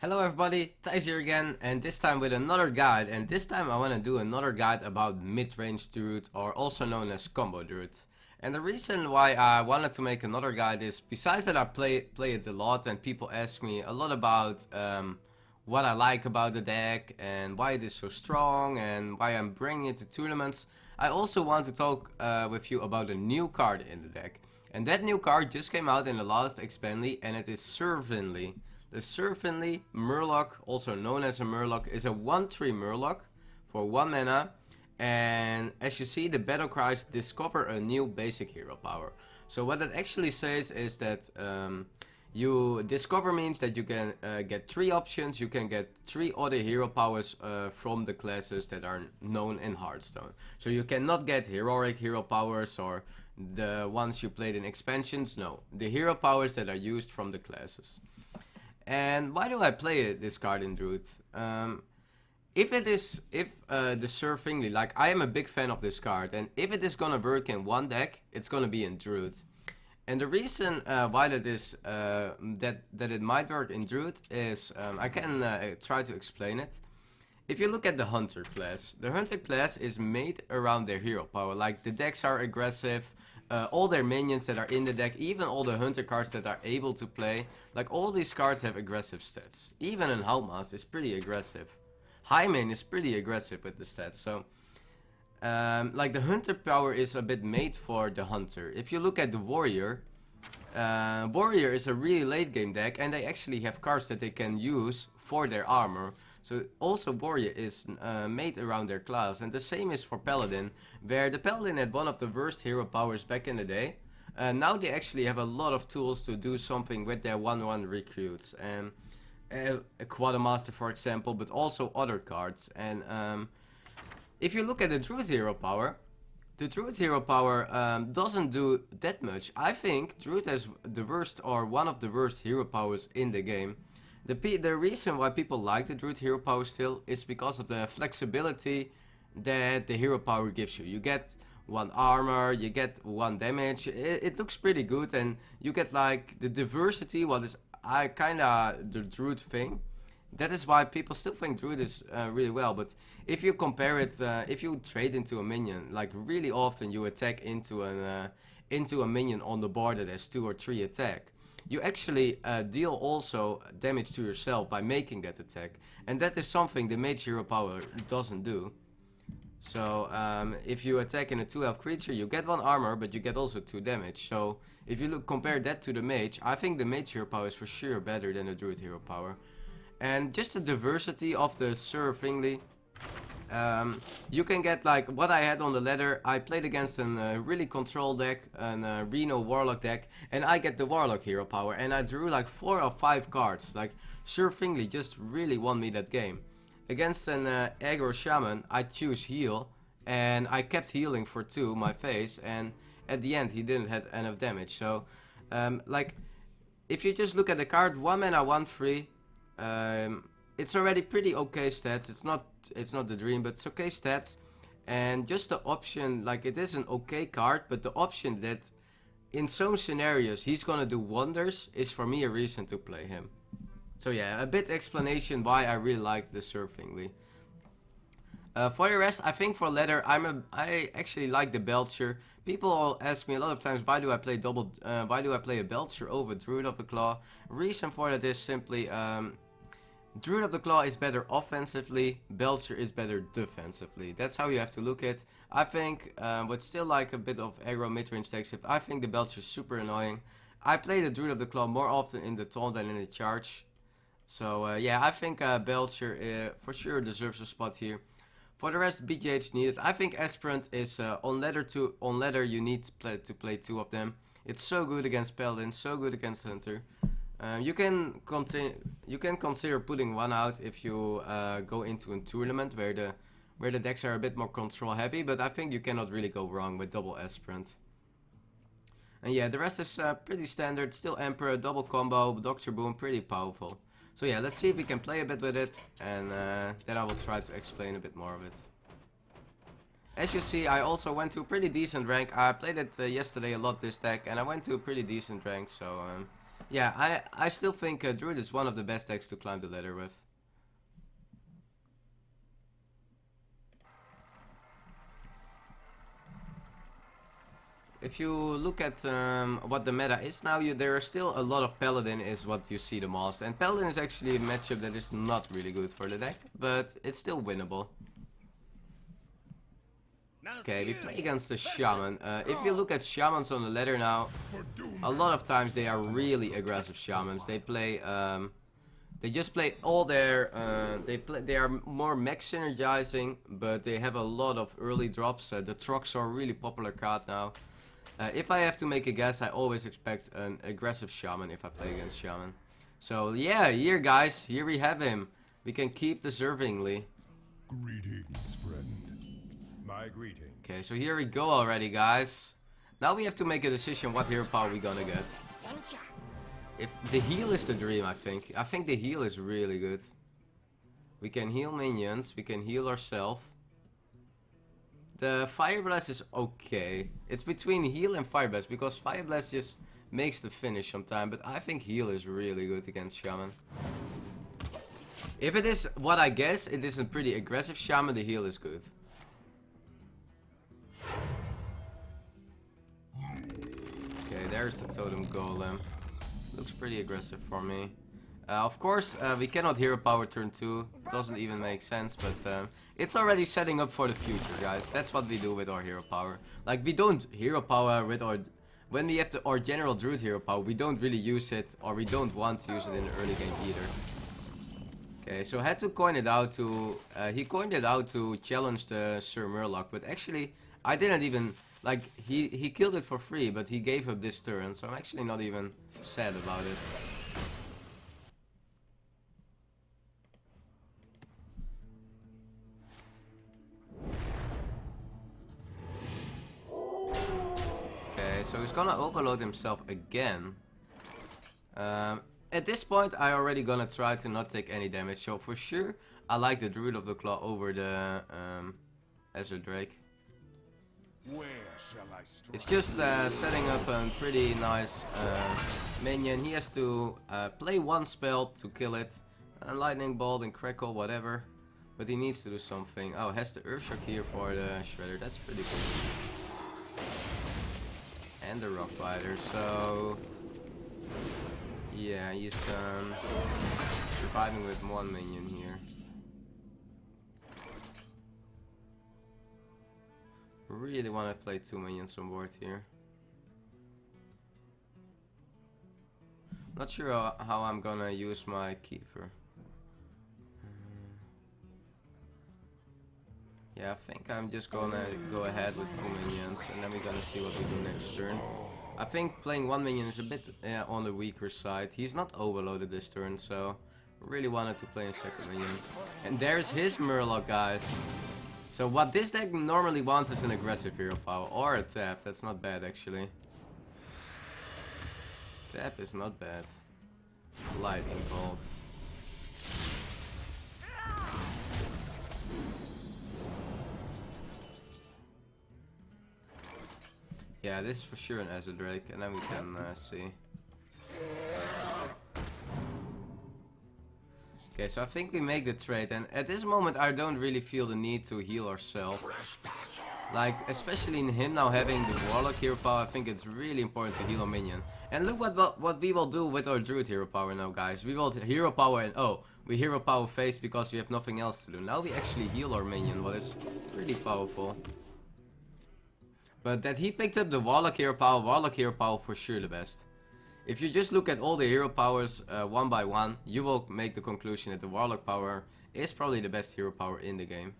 Hello everybody, Thijs here again, and this time with another guide, and this time I want to do another guide about Midrange Druid, or also known as Combo Druid. And the reason why I wanted to make another guide is, besides that I play it a lot and people ask me a lot about what I like about the deck and why it is so strong and why I'm bringing it to tournaments, I also want to talk with you about a new card in the deck. And that new card just came out in the last Finley, and it is Finley. The Finley Murloc, also known as a Murloc, is a 1/3 Murloc for 1 mana. And as you see, the battle cries discover a new basic hero power. So what that actually says is that you discover means that you can get 3 options. You can get 3 other hero powers from the classes that are known in Hearthstone. So you cannot get heroic hero powers or the ones you played in expansions. No, the hero powers that are used from the classes. And why do I play this card in Druid? If the Finley, like, I am a big fan of this card, and if it is gonna work in one deck, it's gonna be in Druid. And the reason why that is that it might work in Druid is I can try to explain it. If you look at the Hunter class, the Hunter class is made around their hero power. Like, the decks are aggressive. All their minions that are in the deck, even all the Hunter cards that are able to play, like, all these cards have aggressive stats. Even an Houndmaster is pretty aggressive. Hyman is pretty aggressive with the stats. So, like, the Hunter power is a bit made for the Hunter. If you look at the Warrior, Warrior is a really late game deck, and they actually have cards that they can use for their armor. So also Warrior is made around their class, and the same is for Paladin, where the Paladin had one of the worst hero powers back in the day. Now they actually have a lot of tools to do something with their 1/1 recruits, and a Quartermaster for example, but also other cards. And if you look at the Druid hero power, the Druid hero power doesn't do that much. I think Druid has the worst, or one of the worst hero powers in the game. The reason why people like the Druid hero power still is because of the flexibility that the hero power gives you. You get 1 armor, you get 1 damage, it looks pretty good, and you get, like, the diversity, what is kinda the Druid thing. That is why people still think Druid is really well. But if you compare it, if you trade into a minion, like, really often you attack into a minion on the board that has 2 or 3 attack, you actually deal also damage to yourself by making that attack. And that is something the mage hero power doesn't do. So if you attack in a 2 health creature, you get 1 armor, but you get also 2 damage. So if you compare that to the mage, I think the mage hero power is for sure better than the Druid hero power. And just the diversity of the Finley. You can get, like, what I had on the ladder. I played against a really control deck, a Reno Warlock deck, and I get the Warlock hero power, and I drew like 4 or 5 cards. Like, Finley just really won me that game. Against an Aggro Shaman, I choose heal, and I kept healing for 2 my face, and at the end he didn't have enough damage. So, like, if you just look at the card, 1 mana, 1/3. It's already pretty okay stats. It's not the dream, but it's okay stats. And just the option, like, it is an okay card, but the option that in some scenarios he's gonna do wonders is for me a reason to play him. So yeah, a bit explanation why I really like the Finley. For the rest, I think for ladder, I actually like the Belcher. People ask me a lot of times, why do I play a Belcher over Druid of the Claw? Reason for that is simply Druid of the Claw is better offensively, Belcher is better defensively. That's how you have to look at it. I think, but still like a bit of aggro mid-range decks, I think the Belcher is super annoying. I play the Druid of the Claw more often in the taunt than in the charge. So yeah, I think Belcher for sure deserves a spot here. For the rest, BGH needed. I think Aspirant is on ladder you need to play 2 of them. It's so good against Paladin, so good against Hunter. You can consider putting 1 out if you go into a tournament where the decks are a bit more control heavy, but I think you cannot really go wrong with double Aspirant. And yeah, the rest is pretty standard. Still Emperor, double combo, Doctor Boom, pretty powerful. So yeah, let's see if we can play a bit with it, and then I will try to explain a bit more of it. As you see, I also went to a pretty decent rank. I played it yesterday a lot, this deck, and I went to a pretty decent rank, so Yeah, I still think Druid is one of the best decks to climb the ladder with. If you look at what the meta is now, there are still a lot of Paladin is what you see the most. And Paladin is actually a matchup that is not really good for the deck, but it's still winnable. Okay, we play against the Shaman. If you look at Shamans on the ladder now, a lot of times they are really aggressive Shamans. They play, they just play all their, they are more max synergizing, but they have a lot of early drops. The trucks are a really popular card now. If I have to make a guess, I always expect an aggressive Shaman if I play against Shaman. So yeah, here guys, here we have him. We can keep deservingly. Greetings, friend. My greeting. Okay, so here we go already, guys. Now we have to make a decision what hero power we gonna get. If the heal is the dream, I think. I think the heal is really good. We can heal minions, we can heal ourselves. The Fire Blast is okay. It's between heal and Fire Blast because Fire Blast just makes the finish sometimes, but I think heal is really good against Shaman. If it is what I guess, it is a pretty aggressive Shaman, the heal is good. Okay, there's the Totem Golem. Looks pretty aggressive for me. Of course, we cannot hero power turn 2. Doesn't even make sense, but it's already setting up for the future, guys. That's what we do with our hero power. Like, we don't hero power with our... When we have our general Druid hero power, we don't really use it, or we don't want to use it in the early game either. Okay, so I had to coin it out to... he coined it out to challenge the Sir Murloc, but actually, I didn't even... Like, he killed it for free, but he gave up this turn, so I'm actually not even sad about it. Okay, so he's gonna overload himself again. At this point, I already gonna try to not take any damage, so for sure, I like the Druid of the Claw over the Azure Drake. Where shall I strike? It's just setting up a pretty nice minion. He has to play one spell to kill it. Lightning Bolt and Crackle, whatever. But he needs to do something. Oh, has the Earthshock here for the Shredder. That's pretty cool. And the Rock Biter, so... Yeah, he's surviving with one minion here. Really want to play 2 minions on board here. Not sure how I'm gonna use my Keeper. Yeah, I think I'm just gonna go ahead with 2 minions and then we're gonna see what we do next turn. I think playing 1 minion is a bit on the weaker side. He's not overloaded this turn, so really wanted to play a second minion. And there's his Murloc, guys. So what this deck normally wants is an aggressive hero power or a tap. That's not bad actually. Tap is not bad. Lightning Bolt. Yeah, this is for sure an Azure Drake, and then we can see. Okay, so I think we make the trade, and at this moment I don't really feel the need to heal ourselves. Like, especially in him now having the Warlock hero power, I think it's really important to heal a minion. And look what we will do with our Druid hero power now, guys. We will hero power and we hero power face because we have nothing else to do. Now we actually heal our minion, what is pretty powerful. But that he picked up the Warlock hero power for sure the best. If you just look at all the hero powers one by one, you will make the conclusion that the Warlock power is probably the best hero power in the game.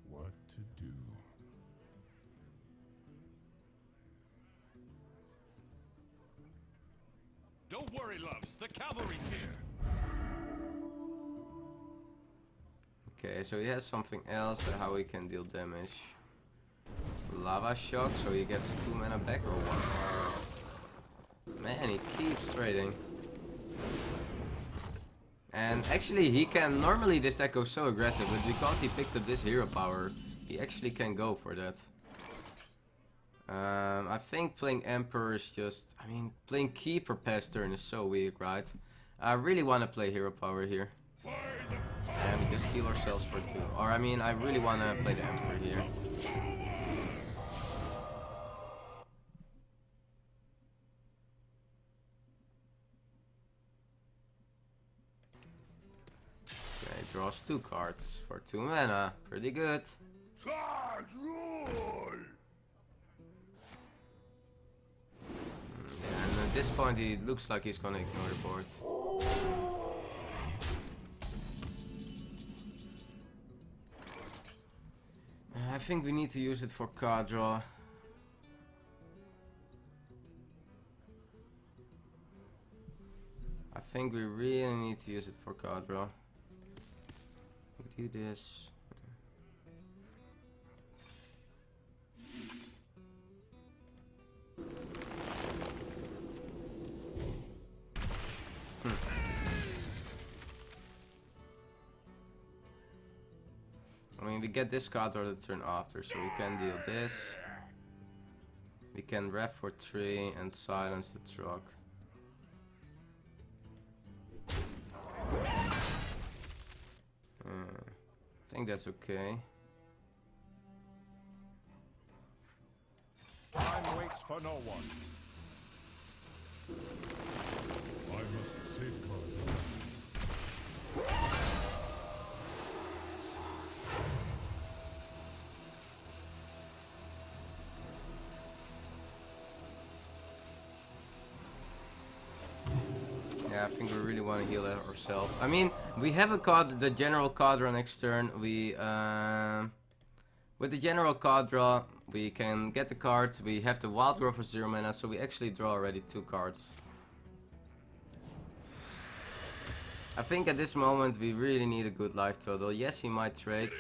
What to do? Don't worry, loves. The cavalry's here. Okay, so he has something else how he can deal damage. Lava Shock, so he gets 2 mana back or 1? Man, he keeps trading. And actually he can, normally this deck goes so aggressive, but because he picked up this hero power, he actually can go for that. I think playing Emperor is just, I mean, playing Keeper past turn is so weak, right? I really want to play hero power here. And we just heal ourselves for 2. Or I mean, I really want to play the Emperor here. Okay, draws 2 cards for 2 mana. Pretty good. And at this point he looks like he's gonna ignore the board. I think we need to use it for card draw. I think we really need to use it for card draw. We do this. I mean, we get this card or the turn after, so we can deal this. We can ref for 3 and silence the truck. I think that's okay. Time waits for no one. I must safeguard them. Yeah, I think we really want to heal that ourselves. I mean, we have a card, the general card draw next turn. We, with the general card draw, we can get the cards. We have the wild growth for 0 mana, so we actually draw already 2 cards. I think at this moment we really need a good life total. Yes, he might trade,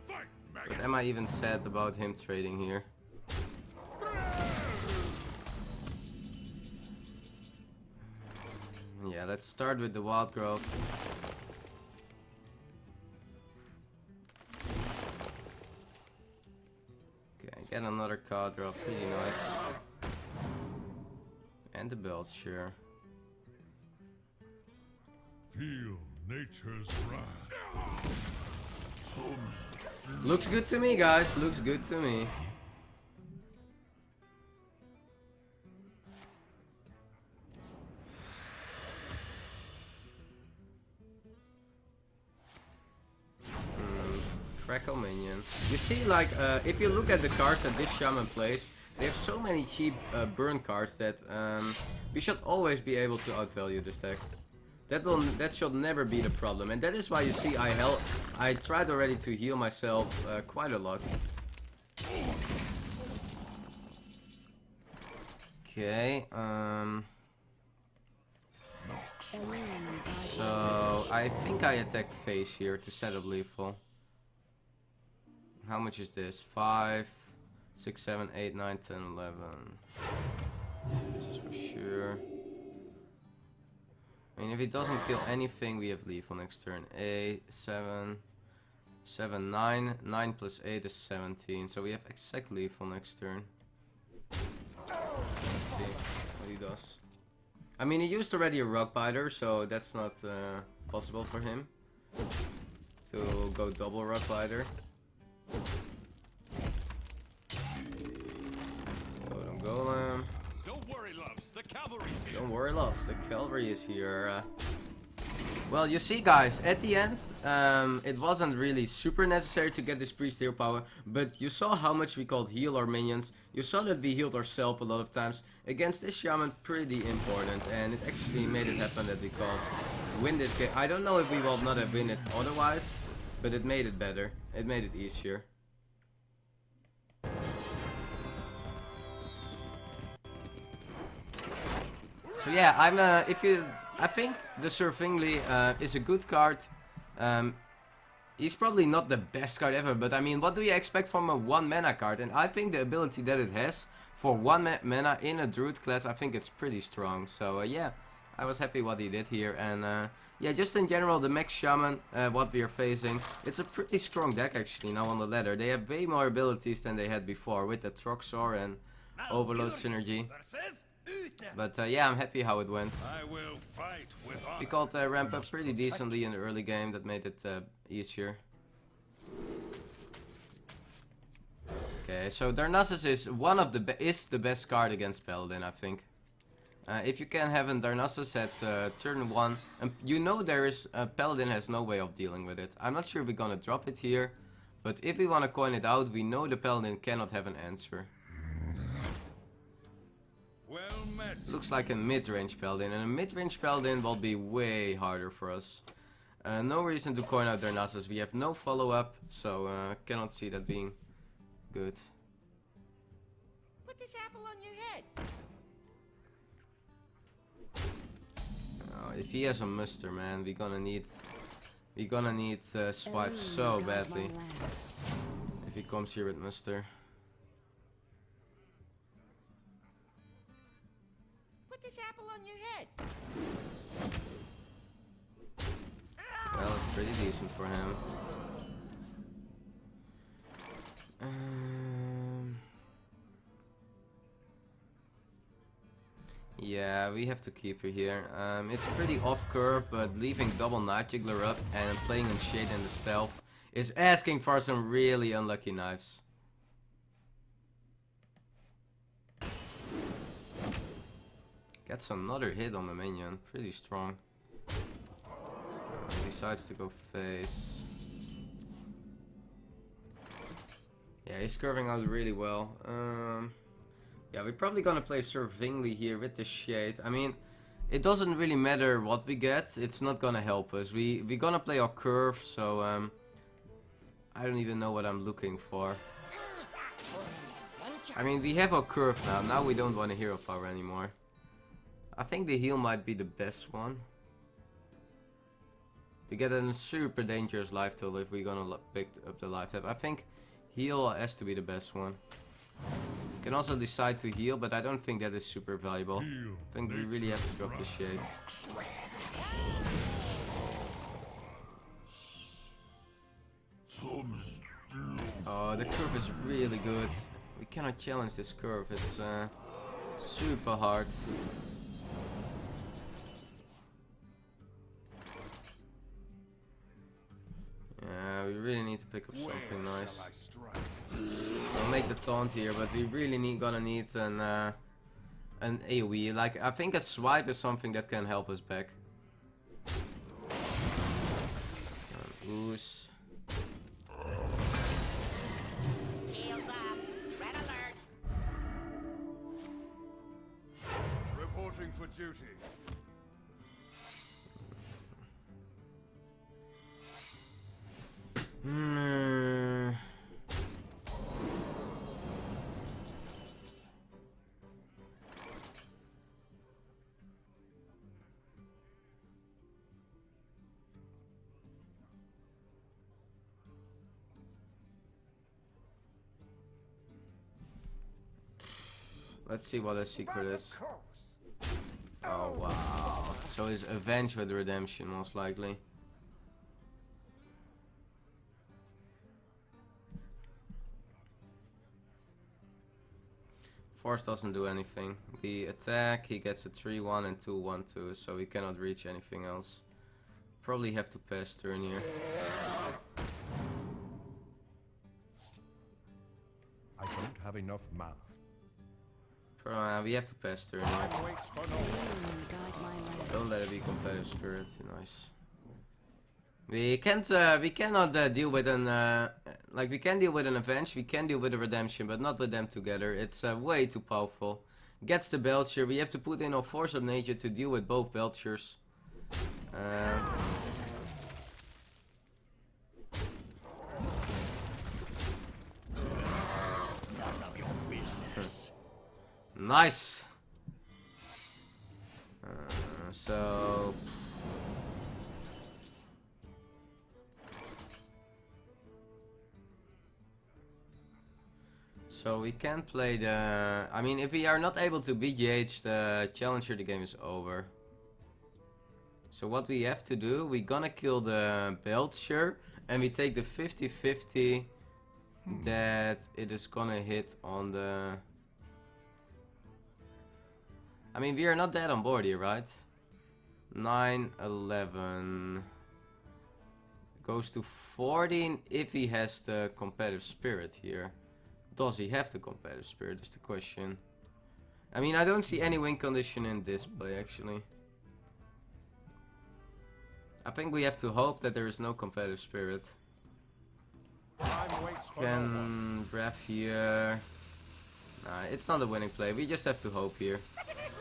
but am I even sad about him trading here? Yeah, let's start with the wild growth. Okay, get another card draw, pretty nice. And the belt, sure. Feel nature's wrath. Looks good to me, guys. Looks good to me. Crackle minion. You see, like, if you look at the cards that this Shaman plays, they have so many cheap burn cards that we should always be able to outvalue this deck. That should never be the problem, and that is why you see I tried already to heal myself quite a lot. Okay, so I think I attack face here to set up lethal. How much is this? 5, 6, 7, 8, 9, 10, 11. This is for sure. I mean, if he doesn't kill anything, we have lethal next turn. 8, 7, 7, 9. 9 plus 8 is 17. So we have exact lethal next turn. Let's see what he does. I mean, he used already a rock biter, so that's not possible for him to go double rock biter. Totem golem. Don't worry, loves. The cavalry's here. Don't worry, loves. The cavalry is here. Well, you see, guys, at the end, it wasn't really super necessary to get this priest hero power, but you saw how much we called heal our minions. You saw that we healed ourselves a lot of times. Against this Shaman, pretty important, and it actually made it happen that we called win this game. I don't know if we will not have win it otherwise, but it made it better. It made it easier. So yeah, I think the Sir Finley is a good card. He's probably not the best card ever, but I mean, what do you expect from a 1 mana card? And I think the ability that it has for 1 mana in a Druid class, I think it's pretty strong. So yeah, I was happy what he did here, and yeah, just in general, the max Shaman, what we are facing, it's a pretty strong deck actually now on the ladder. They have way more abilities than they had before with the Troxor and Overload synergy. But yeah, I'm happy how it went. I will fight with We called ramp up pretty decently in the early game, that made it easier. Okay, so Darnassus is is the best card against Paladin, I think. If you can have a Darnassus at turn 1, you know there is Paladin has no way of dealing with it. I'm not sure if we're gonna drop it here, but if we want to coin it out, we know the Paladin cannot have an answer. well met. Looks like a mid-range Paladin, and a mid-range Paladin will be way harder for us. No reason to coin out Darnassus. We have no follow-up, so cannot see that being good. Put this apple on your head. Oh, if he has a muster, man, we're gonna need swipe so badly. If he comes here with muster. Put this apple on your head. Well, it's pretty decent for him. Yeah, we have to keep her here. It's pretty off curve, but leaving double Night Jiggler up and playing in Shade in the stealth is asking for some really unlucky knives. Gets another hit on the minion, pretty strong. Decides to go face. Yeah, he's curving out really well. Yeah, we're probably gonna play Sir Finley here with the Shade. I mean, it doesn't really matter what we get, it's not gonna help us. We're gonna play our curve, so I don't even know what I'm looking for. I mean, we have our curve now. Now we don't want a hero power anymore. I think the heal might be the best one. We get a super dangerous life tool if we're gonna pick up the life tap. I think heal has to be the best one. You can also decide to heal, but I don't think that is super valuable. I think we really have to drop the Shade. Oh, the curve is really good. We cannot challenge this curve, it's super hard. Yeah, we really need to pick up something nice. We'll make the taunt here, but we really gonna need an AoE. Like, I think a swipe is something that can help us back. Ooze. Reporting for duty. Let's see what his secret is. Oh wow. So his Avenge with Redemption most likely. Force doesn't do anything. The attack, he gets a 3-1 and 2-1-2, so he cannot reach anything else. Probably have to pass turn here. I don't have enough mana. We have to pass turn here. Time waits for no one. Don't let it be competitive spirit. Nice. We cannot deal with an like, we can deal with an Avenge, we can deal with a Redemption, but not with them together. It's way too powerful. Gets the Belcher. We have to put in our Force of Nature to deal with both Belchers. Nice. So we can play the... I mean, if we are not able to BGH the Challenger, the game is over. So what we have to do, we're gonna kill the Belcher, and we take the 50-50 that it is gonna hit on the... I mean, we are not dead on board here, right? 9, 11... Goes to 14 if he has the competitive spirit here. Does he have the competitive spirit is the question. I mean, I don't see any win condition in this play, actually. I think we have to hope that there is no competitive spirit. Can breath here. Nah, it's not a winning play. We just have to hope here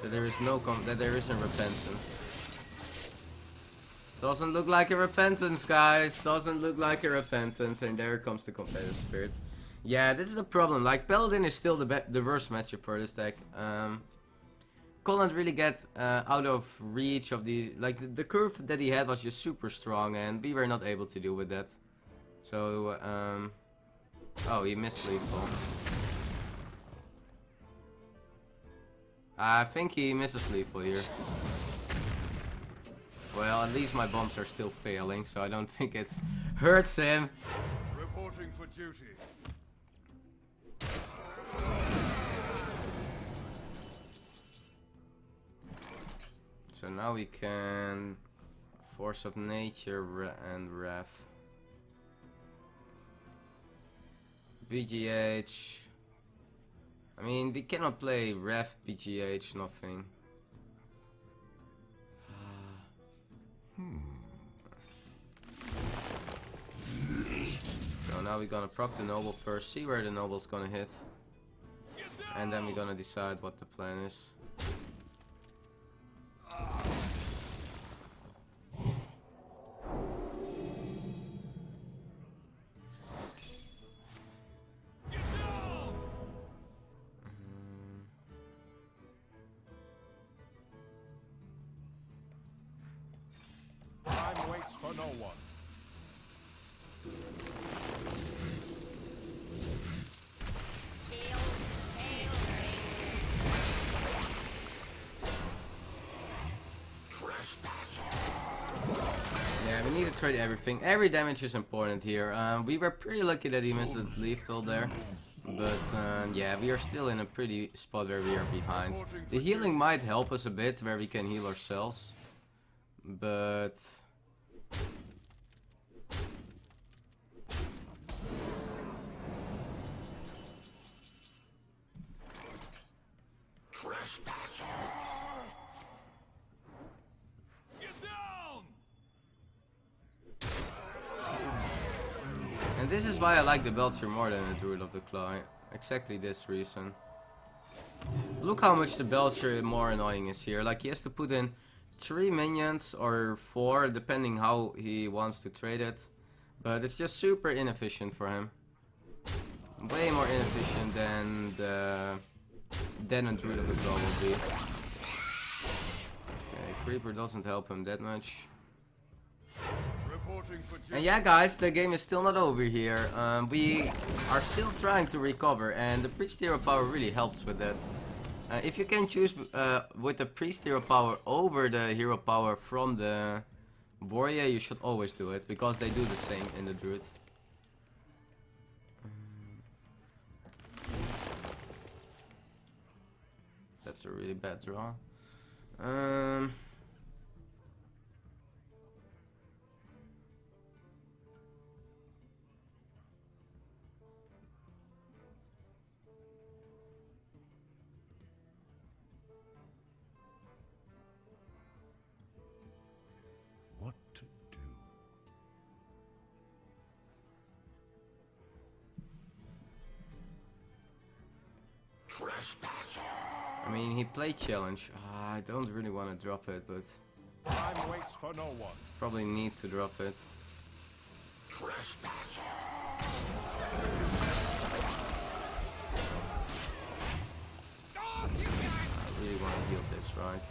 that there is no that there isn't repentance. Doesn't look like a repentance, guys. Doesn't look like a repentance, and there comes the competitive spirit. Yeah, this is a problem. Like, Paladin is still the worst matchup for this deck. Couldn't really get out of reach of the... Like, the curve that he had was just super strong, and we were not able to deal with that. So, oh, he missed lethal. I think he misses lethal here. Well, at least my bombs are still failing, so I don't think it hurts him. Reporting for duty. So now we can Force of Nature and Ref. BGH. I mean, we cannot play Ref, BGH, nothing. So now we're gonna proc the Noble first, see where the Noble's gonna hit. And then we're gonna decide what the plan is. Time waits for no one. Yeah, we need to trade everything. Every damage is important here. We were pretty lucky that he missed the lethal there. But yeah, we are still in a pretty spot where we are behind. The healing might help us a bit, where we can heal ourselves. But... And this is why I like the Belcher more than the Druid of the Claw. Exactly this reason. Look how much the Belcher more annoying is here. Like, he has to put in 3 minions or 4, depending how he wants to trade it. But it's just super inefficient for him. Way more inefficient than a Druid of the Claw will be. Okay, Creeper doesn't help him that much. And yeah, guys, the game is still not over here. We are still trying to recover, and the Priest Hero Power really helps with that. If you can choose with the Priest Hero Power over the Hero Power from the Warrior, you should always do it, because they do the same in the Druid. That's a really bad draw. What to do? I mean, he played challenge. I don't really want to drop it, but Time waits for no one. probably need to drop it. I really want to heal this, right?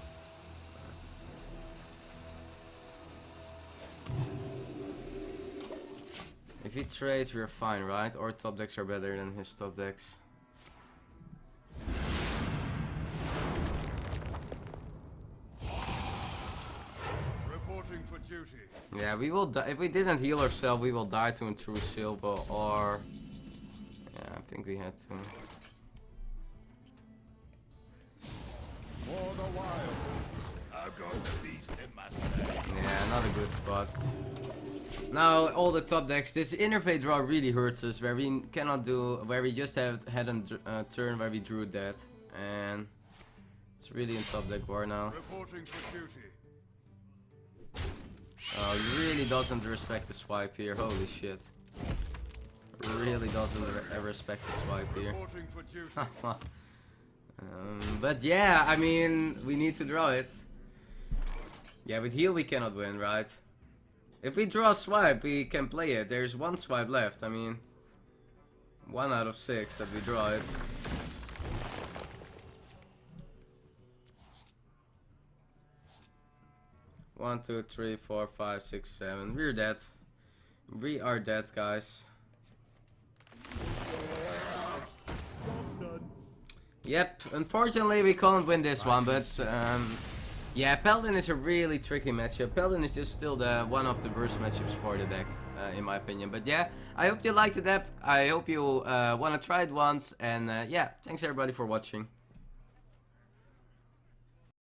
If he trades, we're fine, right? Our top decks are better than his top decks. duty. Yeah, we will die. If we didn't heal ourselves, we will die to a true silver or... Yeah, I think we had to. For the wild. I've got the beast in my sight. Yeah, not a good spot. Now, all the top decks, this interface draw really hurts us, where we cannot do... Where we just had a turn where we drew that. And... It's really in top deck war now. Reporting for duty. Oh, he really doesn't respect the swipe here, holy shit. Really doesn't respect the swipe here. Reporting for duty. But yeah, I mean, we need to draw it. Yeah, with heal we cannot win, right? If we draw a swipe, we can play it. There's one swipe left, I mean... 1 out of 6 that we draw it. One, two, three, 4, 5, 6, 7. We're dead. We are dead, guys. Yep, unfortunately we can't win this one, but yeah, Paladin is a really tricky matchup. Paladin is just still one of the worst matchups for the deck, in my opinion. But yeah, I hope you liked the deck. I hope you want to try it once, and yeah, thanks everybody for watching.